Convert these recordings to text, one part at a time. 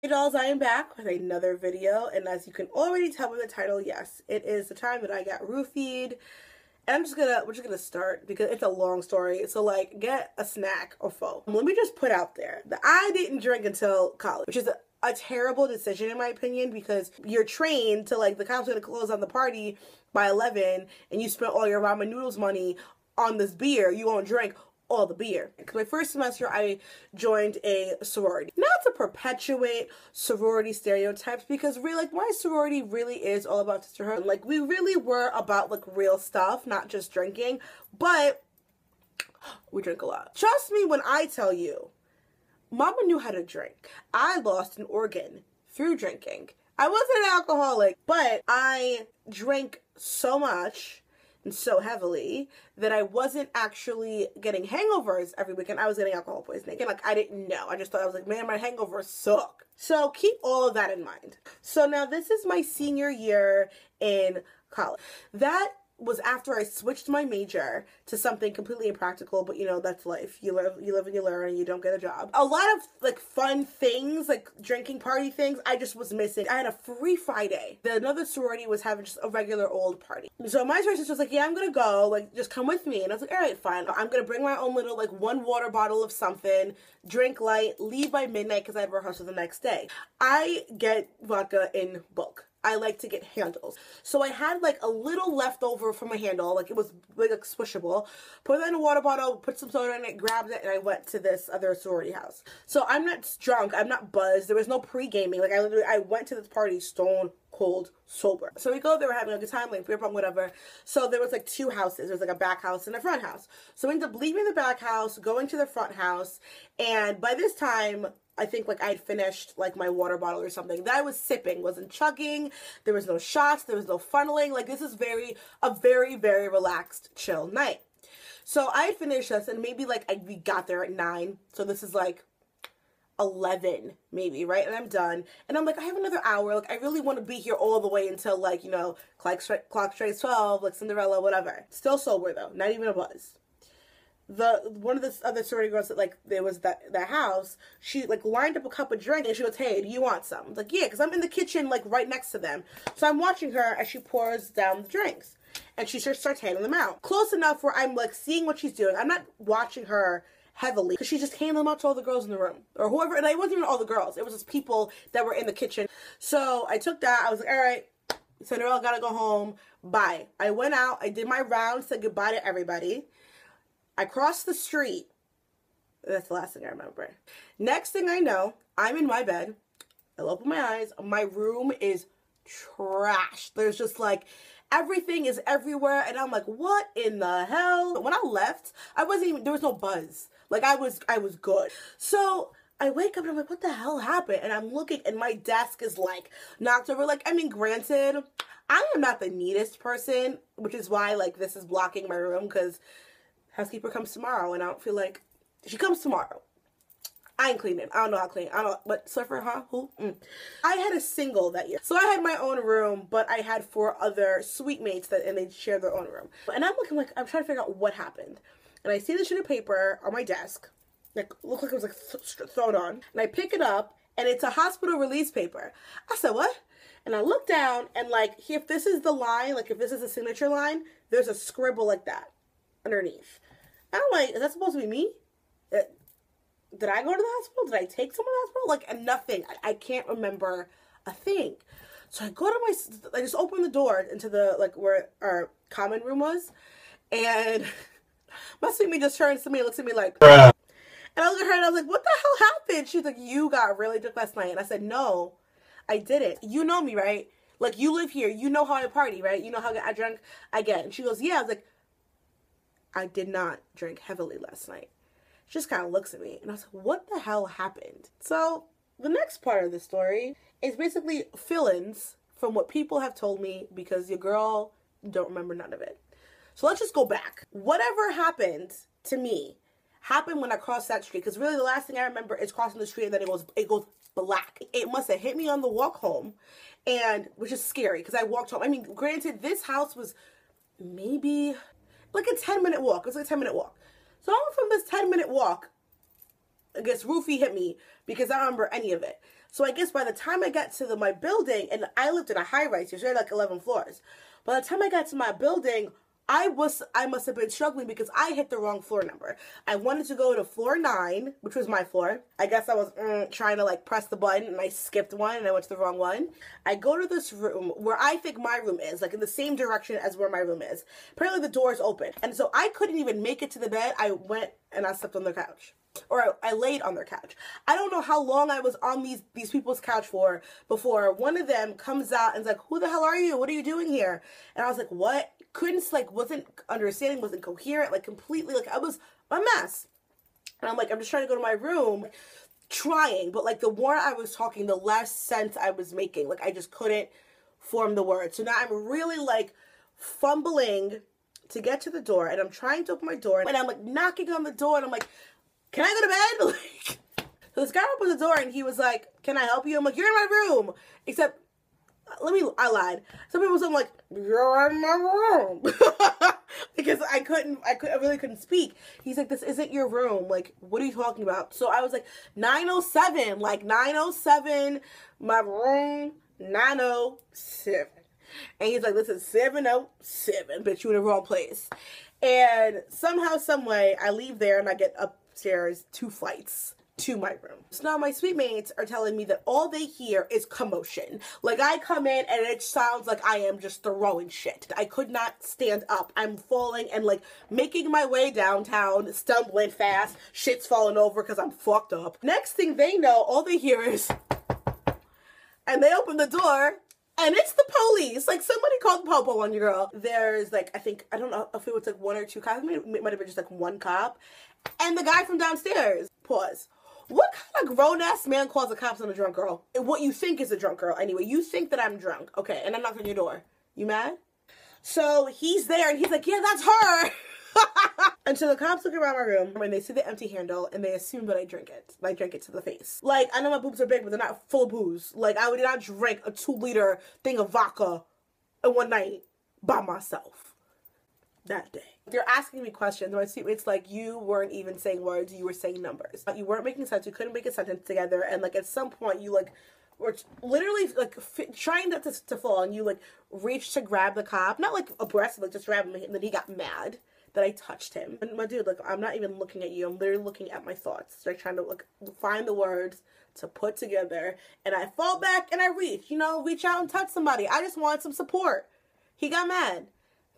Hey dolls, I am back with another video, and as you can already tell by the title, yes, it is the time that I got roofied. And we're just gonna start because it's a long story. So like, get a snack or foe. Let me just put out there that I didn't drink until college, which is a terrible decision in my opinion, because you're trained to like, the cops are gonna close on the party by 11 and you spent all your ramen noodles money on this beer. You won't drink all the beer. Because my first semester I joined a sorority. Not to perpetuate sorority stereotypes, because really, like, my sorority really is all about sisterhood. Like, we really were about like real stuff, not just drinking, but we drink a lot. Trust me when I tell you, mama knew how to drink. I lost an organ through drinking. I wasn't an alcoholic, but I drank so much and so heavily that I wasn't actually getting hangovers every weekend. I was getting alcohol poisoning. And like, I didn't know. I just thought, I was like, man, my hangovers suck. So keep all of that in mind. So now this is my senior year in college. That was after I switched my major to something completely impractical, but you know, that's life. You live and you learn, and you don't get a job. A lot of like fun things, like drinking party things, I just was missing. I had a free Friday. Another sorority was having just a regular old party. So my sister was like, yeah, I'm gonna go, like, just come with me. And I was like, all right, fine. I'm gonna bring my own little, like, 1 water bottle of something, drink light, leave by midnight because I have rehearsal the next day. I get vodka in bulk. I like to get handles. So I had like a little leftover from a handle, like it was like squishable. Put it in a water bottle, put some soda in it, grabbed it, and I went to this other sorority house. So I'm not drunk, I'm not buzzed, there was no pre-gaming. Like I went to this party stone cold sober. So we go there, we're having a good time, like beer pong, whatever. So there was like 2 houses. There was like a back house and a front house. So we ended up leaving the back house, going to the front house, and by this time, I think like I'd finished like my water bottle or something that I was sipping, wasn't chugging. There was no shots, there was no funneling. Like, this is a very, very relaxed, chill night. So I had finished this, and maybe like we got there at 9. So this is like 11 maybe, right? And I'm done. And I'm like, I have another hour. Like, I really want to be here all the way until like, you know, clock strikes 12, like Cinderella, whatever. Still sober though, not even a buzz. One of the other sorority girls that like, there was that house, she like lined up a cup of drink and she goes, hey, do you want some? I was like, yeah, because I'm in the kitchen like right next to them. So I'm watching her as she pours down the drinks, and she just starts handing them out. Close enough where I'm like seeing what she's doing. I'm not watching her heavily, because she just handed them out to all the girls in the room or whoever. And it wasn't even all the girls, it was just people that were in the kitchen. So I took that, I was like, all right, Cinderella gotta go home, bye. I went out, I did my round, said goodbye to everybody. I crossed the street. That's the last thing I remember. Next thing I know, I'm in my bed. I open my eyes. My room is trashed. There's just like, everything is everywhere. And I'm like, what in the hell? When I left, I wasn't even, there was no buzz. Like, I was good. So I wake up and I'm like, what the hell happened? And I'm looking, and my desk is like knocked over. Like, I mean, granted, I am not the neatest person, which is why like this is blocking my room, because housekeeper comes tomorrow, and I don't feel like, she comes tomorrow. I ain't cleaning. I don't know how to clean. I don't know, but surfer, huh? Who? I had a single that year. So I had my own room, but I had 4 other suite mates and they shared their own room. And I'm looking like, I'm trying to figure out what happened. And I see the sheet of paper on my desk, like, looked like it was like thrown on. And I pick it up, and it's a hospital release paper. I said, what? And I look down, and like, if this is the line, like if this is a signature line, there's a scribble like that underneath. I'm like, is that supposed to be me? Did I go to the hospital? Did I take someone to the hospital? Like, and nothing. I can't remember a thing. So I go to I just open the door into the, like, where our common room was. And my sweet me just turns to me and looks at me like, bruh. And I look at her and I was like, what the hell happened? She's like, you got really drunk last night. And I said, no, I didn't. You know me, right? Like, you live here. You know how I party, right? You know how I drunk I get. And she goes, yeah. I was like, I did not drink heavily last night. She just kind of looks at me, and I was like, what the hell happened? So the next part of the story is basically fill-ins from what people have told me, because your girl don't remember none of it. So let's just go back. Whatever happened to me happened when I crossed that street, because really the last thing I remember is crossing the street and then it goes black. It must have hit me on the walk home, and which is scary because I walked home. I mean, granted, this house was maybe like a 10-minute walk. It was like a 10-minute walk. So from this 10-minute walk, I guess roofie hit me because I don't remember any of it. So I guess by the time I got to my building, and I lived in a high-rise, usually like 11 floors. By the time I got to my building, I must have been struggling because I hit the wrong floor number. I wanted to go to floor 9, which was my floor. I guess I was trying to like press the button and I skipped one and I went to the wrong one. I go to this room where I think my room is, like in the same direction as where my room is. Apparently the door is open. And so I couldn't even make it to the bed. I went and I slept on their couch. Or I laid on their couch. I don't know how long I was on these people's couch for before one of them comes out and is like, who the hell are you? What are you doing here? And I was like, what? Couldn't, like, wasn't understanding, wasn't coherent, like, completely, like, I was a mess. And I'm like, I'm just trying to go to my room, trying, but, like, the more I was talking, the less sense I was making. Like, I just couldn't form the words. So now I'm really, like, fumbling to get to the door, and I'm trying to open my door, and I'm, like, knocking on the door, and I'm like, can I go to bed? Like, so this guy opened the door, and he was like, can I help you? I'm like, you're in my room. Except, I lied. Some people said, like, you're in my room. Because I really couldn't speak. He's like, this isn't your room. Like, what are you talking about? So I was like, 907. Like, 907, my room, 907. And he's like, this is 707. Bitch, you in the wrong place. And somehow, some way, I leave there and I get upstairs 2 flights to my room. So now my suite mates are telling me that all they hear is commotion. Like, I come in and it sounds like I am just throwing shit. I could not stand up. I'm falling and, like, making my way downtown, stumbling fast. Shit's falling over because I'm fucked up. Next thing they know, all they hear is, and they open the door, and it's the police. Like, somebody called the popo on your girl. There's, like, I don't know if it was, like, 1 or 2 cops. It might have been just, like, 1 cop. And the guy from downstairs. Pause. What kind of grown-ass man calls the cops on a drunk girl? What you think is a drunk girl. Anyway, you think that I'm drunk. Okay, and I knocked on your door. You mad? So he's there, and he's like, yeah, that's her. And so the cops look around my room, and they see the empty handle, and they assume that I drink it. I drink it to the face. Like, I know my boobs are big, but they're not full of booze. Like, I would not drink a 2-liter thing of vodka in one night by myself that day. They're asking me questions. My seatmate's like, you weren't even saying words, you were saying numbers. You weren't making sense, you couldn't make a sentence together, and, like, at some point, you, like, were literally, like, trying not to fall, and you, like, reached to grab the cop. Not, like, aggressive, like, just grab him, and then he got mad that I touched him. And my dude, like, I'm not even looking at you, I'm literally looking at my thoughts. Like, trying to, like, find the words to put together, and I fall back, and I reach out and touch somebody. I just want some support. He got mad.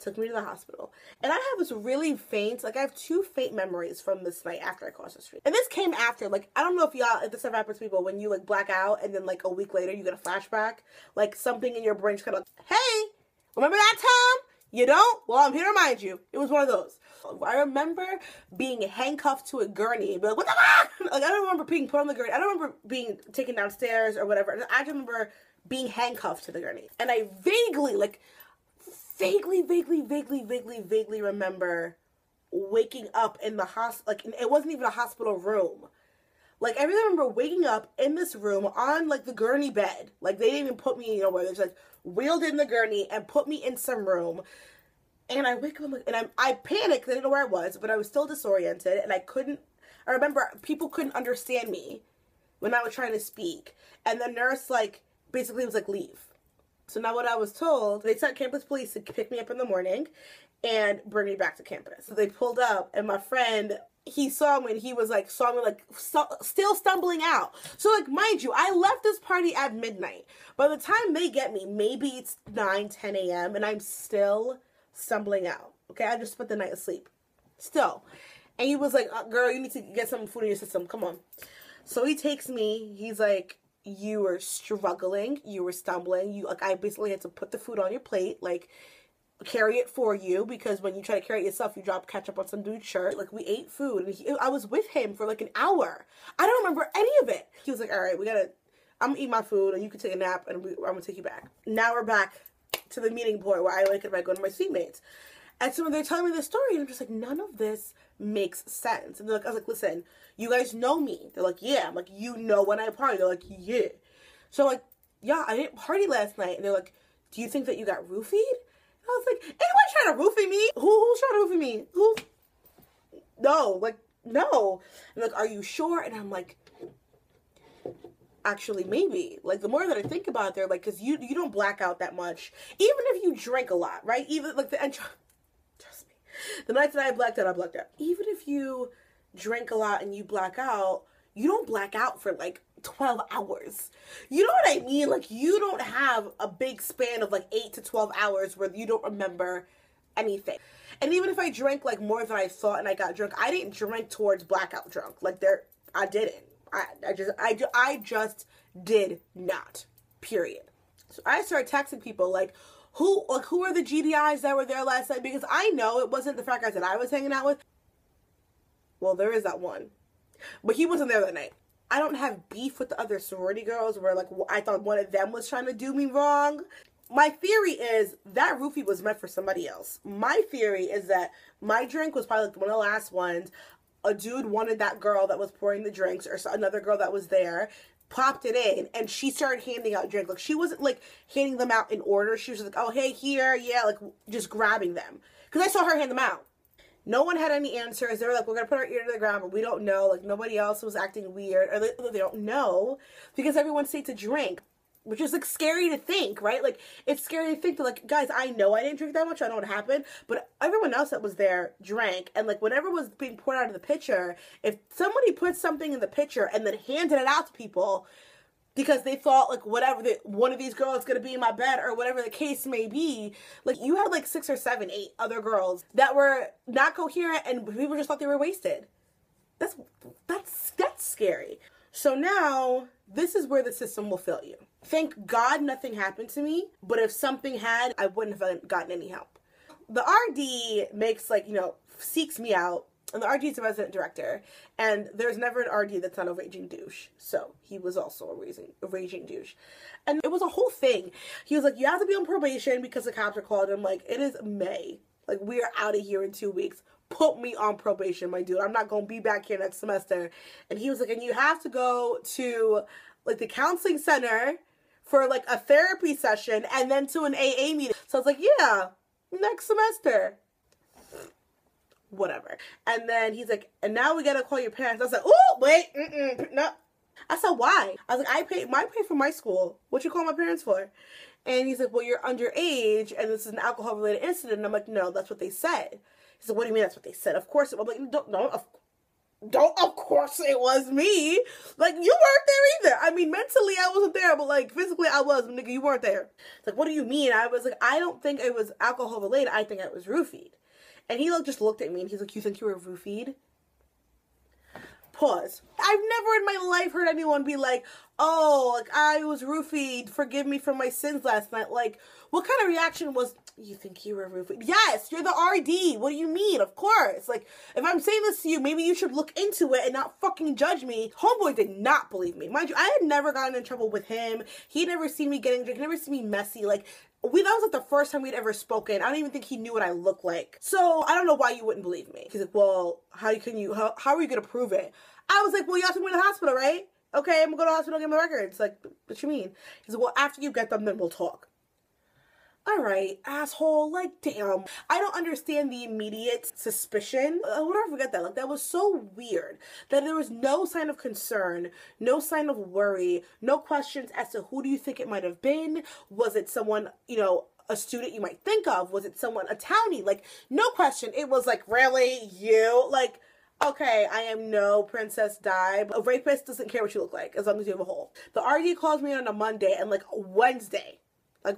Took me to the hospital. And I have this really faint, like, I have 2 faint memories from this night after I crossed the street. And this came after, like, I don't know if this ever happens to people, when you, like, black out, and then, like, a week later, you get a flashback. Like, something in your brain just kind of like, hey, remember that time? You don't? Well, I'm here to remind you. It was one of those. I remember being handcuffed to a gurney, but like, what the fuck? Like, I don't remember being put on the gurney. I don't remember being taken downstairs or whatever. I just remember being handcuffed to the gurney. And I vaguely remember waking up in the hospital. Like, it wasn't even a hospital room. Like, I really remember waking up in this room on, like, the gurney bed. Like, they didn't even put me, where they just, like, wheeled in the gurney and put me in some room. And I wake up, and I panicked. I didn't know where I was, but I was still disoriented, and I remember people couldn't understand me when I was trying to speak. And the nurse, like, basically was like, leave. So now what I was told, they sent campus police to pick me up in the morning and bring me back to campus. So they pulled up, and my friend, he saw me, and he was like, saw me, like, still stumbling out. So, like, mind you, I left this party at midnight. By the time they get me, maybe it's 9, 10 a.m., and I'm still stumbling out. Okay, I just spent the night asleep. Still. And he was like, girl, you need to get some food in your system. Come on. So he takes me. He's like, you were struggling. You were stumbling. I basically had to put the food on your plate, like, carry it for you, because when you try to carry it yourself, you drop ketchup on some dude's shirt. Like, we ate food, and I was with him for, like, an hour. I don't remember any of it. He was like, all right, I'm gonna eat my food, and you can take a nap, and I'm gonna take you back. Now we're back to the meeting point where I wake up and I go to my suite mates. And so when they're telling me this story, and I'm just like, none of this makes sense. And I was like, listen, you guys know me. They're like, yeah. I'm like, you know when I party? They're like, yeah. So, like, yeah, I didn't party last night. And they're like, do you think that you got roofied? And I was like, anybody trying to roofie me? Who's trying to roofie me? Who? No, like, no. And like, are you sure? And I'm like, actually, maybe. Like, the more that I think about it, they're like, because you don't black out that much. Even if you drink a lot, right? Even, like, trust me. The nights that I blacked out, I blacked out. Even if you drink a lot and you black out, you don't black out for, like, 12 hours. You know what I mean? Like, you don't have a big span of, like, 8 to 12 hours where you don't remember anything. And even if I drank, like, more than I thought and I got drunk, I didn't drink towards blackout drunk. Like, I didn't. I just did not. Period. So I started texting people like, who are the GDIs that were there last night? Because I know it wasn't the frat guys that I was hanging out with. Well, there is that one, but he wasn't there that night. I don't have beef with the other sorority girls where, like, I thought one of them was trying to do me wrong. My theory is that roofie was meant for somebody else. My theory is that my drink was probably, like, one of the last ones. A dude wanted that girl that was pouring the drinks, or another girl that was there, popped it in, and she started handing out drinks. Like, she wasn't, like, handing them out in order. She was just like, oh, hey, here, yeah, like, just grabbing them. Because I saw her hand them out. No one had any answers. They were like, we're going to put our ear to the ground, but we don't know. Like, nobody else was acting weird, or they don't know, because everyone stayed to drink. Which is, like, scary to think, right? Like, it's scary to think that, like, guys, I know I didn't drink that much. I know what happened. But everyone else that was there drank. And, like, whatever was being poured out of the pitcher, if somebody put something in the pitcher and then handed it out to people because they thought, like, whatever, one of these girls is going to be in my bed or whatever the case may be, like, you had, like, 6 or 7, 8 other girls that were not coherent and people just thought they were wasted. That's scary. So now, this is where the system will fail you. Thank God nothing happened to me, but if something had, I wouldn't have gotten any help. The RD makes, like, you know, seeks me out, and the RD is the resident director, and there's never an RD that's not a raging douche, so he was also a raging douche. And it was a whole thing. He was like, you have to be on probation because the cops are called. I'm like, it is May. Like, we are out of here in 2 weeks. Put me on probation, my dude. I'm not going to be back here next semester. And he was like, and you have to go to, like, the counseling center for, like, a therapy session and then to an AA meeting. So I was like, yeah, next semester. Whatever. And then he's like, and now we got to call your parents. I was like, oh, wait, no. I said, why? I was like, I pay for my school. What you call my parents for? And he's like, well, you're underage and this is an alcohol-related incident. And I'm like, no, that's what they said. He said, what do you mean that's what they said? Of course it was. I'm like, of course it was me. Like, you weren't there either. I mean, mentally I wasn't there, but, like, physically I was. But, nigga, you weren't there. It's like, what do you mean? I was like, I don't think it was alcohol related. I think I was roofied. And he, like, just looked at me and he's like, you think you were roofied? Pause. I've never in my life heard anyone be like, oh, like, I was roofied. Forgive me for my sins last night. Like, what kind of reaction was, you think you were roofied? Yes, you're the RD. What do you mean? Of course. Like, if I'm saying this to you, maybe you should look into it and not fucking judge me. Homeboy did not believe me. Mind you, I had never gotten in trouble with him. He'd never seen me getting drunk. He'd never seen me messy. Like, that was, like, the first time we'd ever spoken. I don't even think he knew what I looked like. So, I don't know why you wouldn't believe me. He's like, well, how are you going to prove it? I was like, well, y'all took me to the hospital, right? Okay, I'm going to go to the hospital and get my records. Like, what you mean? He's like, well, after you get them, then we'll talk. All right, asshole, like, damn. I don't understand the immediate suspicion. I will never forget that. Like, that was so weird that there was no sign of concern, no sign of worry, no questions as to who do you think it might have been. Was it someone, you know, a student you might think of? Was it someone, a townie? Like, no question. It was like, really? You? Like, okay, I am no Princess Di. A rapist doesn't care what you look like as long as you have a hole. The RD calls me on a Monday and, like, Wednesday, I'm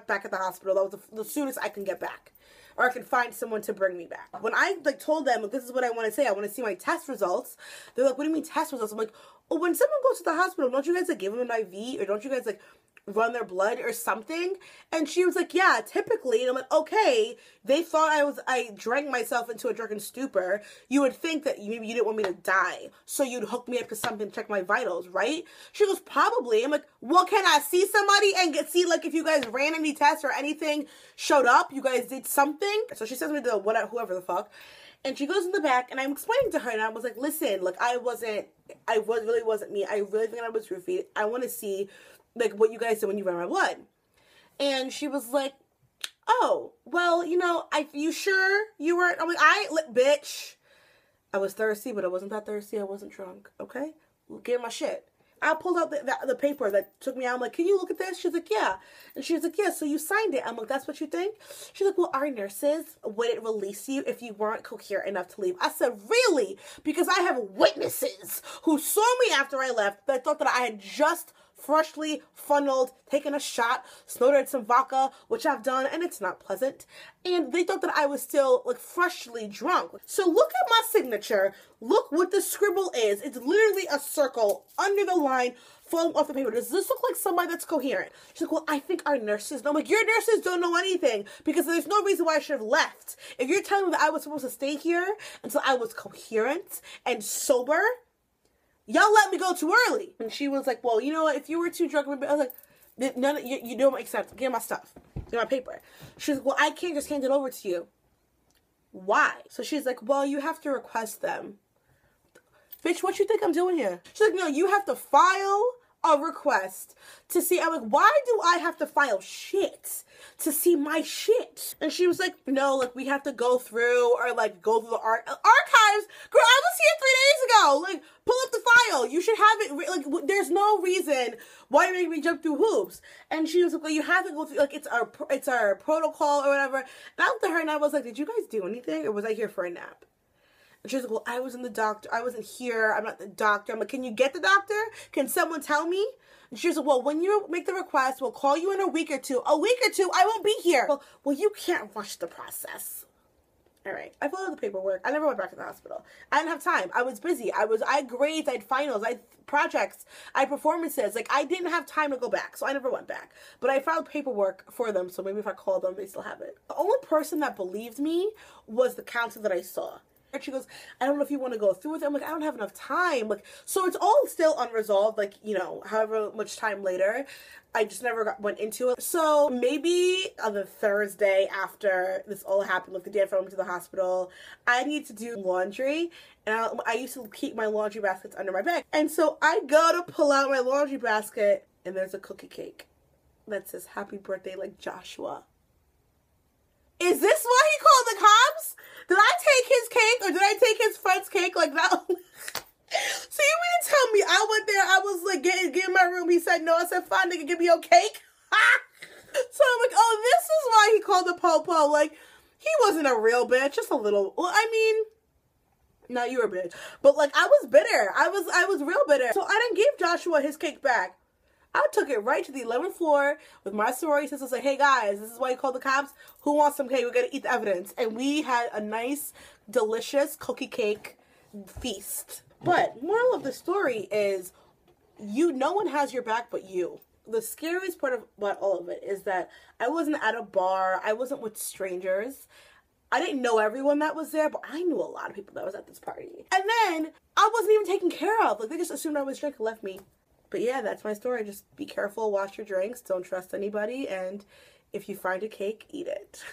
back at the hospital. That was the soonest I can get back. Or I can find someone to bring me back. When I, like, told them, this is what I want to say, I want to see my test results, they're like, what do you mean test results? I'm like, oh, when someone goes to the hospital, don't you guys, like, give them an IV? Or don't you guys, like, run their blood or something? And she was like, yeah, typically. And I'm like, okay, they thought I drank myself into a drunken stupor. You would think that maybe you didn't want me to die, so you'd hook me up to something to check my vitals, right? She goes, probably. I'm like, well, can I see somebody and see, like, if you guys ran any tests or anything showed up, you guys did something? So she sends me to whoever the fuck. And she goes in the back, and I'm explaining to her, and I was like, listen, like, really wasn't me. I really think I was roofied. I want to see, like, what you guys did when you ran my blood. And she was like, oh, well, you know, you sure you weren't? I'm like, bitch. I was thirsty, but I wasn't that thirsty. I wasn't drunk, okay? Get my shit. I pulled out the paper that took me out. I'm like, can you look at this? She's like, yeah. And she's like, yeah, so you signed it. I'm like, that's what you think? She's like, well, our nurses wouldn't release you if you weren't coherent enough to leave. I said, really? Because I have witnesses who saw me after I left that thought that I had just freshly funneled, taken a shot, snorted some vodka, which I've done, and it's not pleasant. And they thought that I was still, like, freshly drunk. So look at my signature. Look what the scribble is. It's literally a circle under the line falling off the paper. Does this look like somebody that's coherent? She's like, well, I think our nurses know. I'm like, your nurses don't know anything because there's no reason why I should have left. If you're telling me that I was supposed to stay here until I was coherent and sober, y'all let me go too early. And she was like, well, you know what? If you were too drunk, I was like, none of you don't make sense. Give me my stuff. Give me my paper. She's like, well, I can't just hand it over to you. Why? So she's like, well, you have to request them. Bitch, what you think I'm doing here? She's like, no, you have to file a request to see. I'm like, why do I have to file shit to see my shit? And she was like, no, like, we have to go through or, like, go through the archives. Girl, I was here 3 days ago. Like, pull up the file. You should have it. Like, there's no reason why you're making me jump through hoops. And she was like, well, you have to go through, like, it's our protocol or whatever. And I looked at her and I was like, did you guys do anything? Or was I here for a nap? And she was like, well, I wasn't here. I'm not the doctor. I'm like, can you get the doctor? Can someone tell me? And she was like, well, when you make the request, we'll call you in a week or two. A week or two, I won't be here. Well, you can't rush the process. All right. I followed the paperwork. I never went back to the hospital. I didn't have time. I was busy. I had grades. I had finals. I had projects. I had performances. Like, I didn't have time to go back. So I never went back. But I filed paperwork for them. So maybe if I call them, they still have it. The only person that believed me was the counselor that I saw. And she goes, I don't know if you want to go through with it. I'm like, I don't have enough time. Like, so it's all still unresolved, like, you know, however much time later. I just never went into it. So maybe on the Thursday after this all happened, like the day I went to the hospital, I need to do laundry. And I used to keep my laundry baskets under my bed. And so I go to pull out my laundry basket and there's a cookie cake that says, happy birthday, like Joshua. Is this why he called the cops? Did I take his cake or did I take his friend's cake like that? So you mean to tell me I went there, I was like getting my room, he said no, I said fine nigga, give me your cake. So I'm like, oh, this is why he called the po-po. Like, he wasn't a real bitch, just a little, well, I mean, no, you were a bitch. But like, I was bitter. I was real bitter. So I didn't give Joshua his cake back. I took it right to the 11th floor with my sorority sisters. Like, hey guys, this is why you called the cops. Who wants some cake? We're gonna eat the evidence. And we had a nice, delicious cookie cake feast. But moral of the story is, no one has your back but you. The scariest part about all of it is that I wasn't at a bar. I wasn't with strangers. I didn't know everyone that was there, but I knew a lot of people that was at this party. And then I wasn't even taken care of. Like, they just assumed I was drunk and left me. But yeah, that's my story. Just be careful, wash your drinks, don't trust anybody, and if you find a cake, eat it.